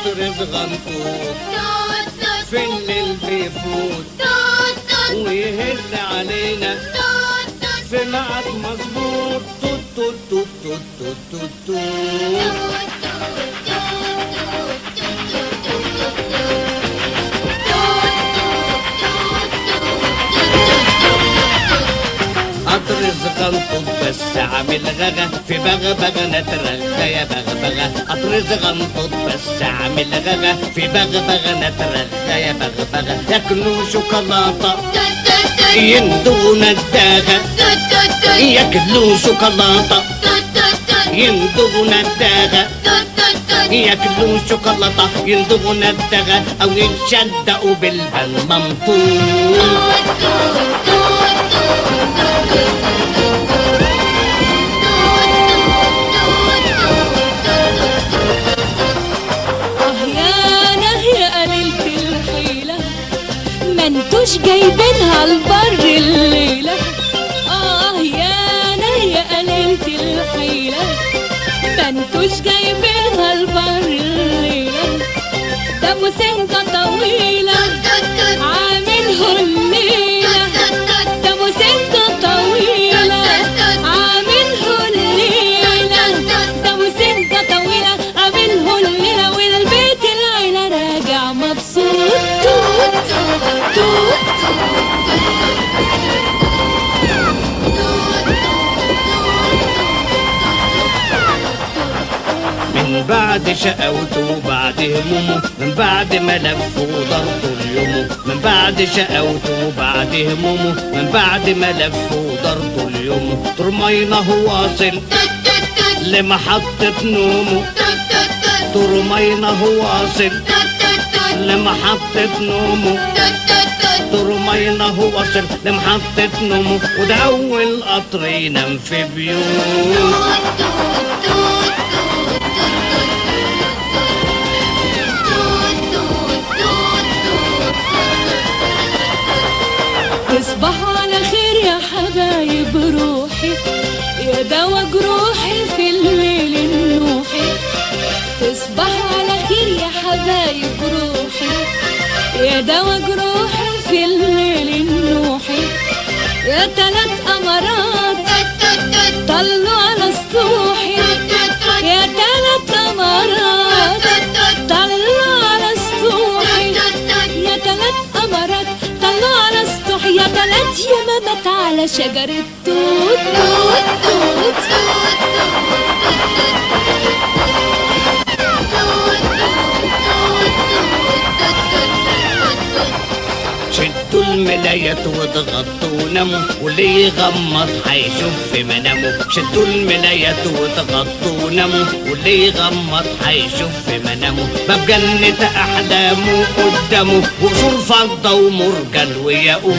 قطر صغنطوط في الليل بيفوت ويهل علينا في ميعاد مظبوط. توت توت توت توت توت توت قطر صغنطوط بس عامل غغا في بغبغة نترغى يا بغبغة. قطر صغنطوط بس عامل غغا في بغبغة نترغى يا بغبغة. ياكلوا شوكولاتة يندوا نداغة، ياكلوا شوكولاتة يندوا نداغة، ياكلوا شوكولاتة يندوا نداغة أو يتشدقوا بالمنطوط. منتوش جايبينها البر الليلة. يانا يا قليلة الحيلة منتوش جايبينها البر الليلة. ده ابو سنجة طويلة عامله الليلة، ده ابو سنجة طويلة عامله الليلة، ده ابو سنجة طويلة عامله الليلة. والبيت العيلة راجع مبسوط. من بعد شقاوته وبعد همومه، من بعد ما لف وضربه اليومه، من بعد شقاوته وبعد همومه، من بعد ما لف وضربه اليومه. طرمينه واصل لمحطة نومه، طرمينه واصل لمحطة نومه، طرمينه واصل لمحطة نومه. وده أول قطر ينام في بيوت. تصبحوا على خير يا حبايب روحي، يا دوا جروحي في الليل النوحي. تصبحوا على خير يا حبايب روحي، يا دوا جروحي في الليل النوحي. يا تلات قمرات طلوا على سطوحي، يا تلات قمرات طلوا على سطوحي، يا تلات قمرات طلوا على سطوحي. يا تلات يمامات على شجرة توت توت توت. شدوا الملايات واضغطوا وناموا، واللي يغمض هيشوف في منامه. شدوا الملايات واضغطوا وناموا، واللي يغمض هيشوف في منامه. باب جنة أحلامه قدامه، وقصور فضة ومرجان وياقوت.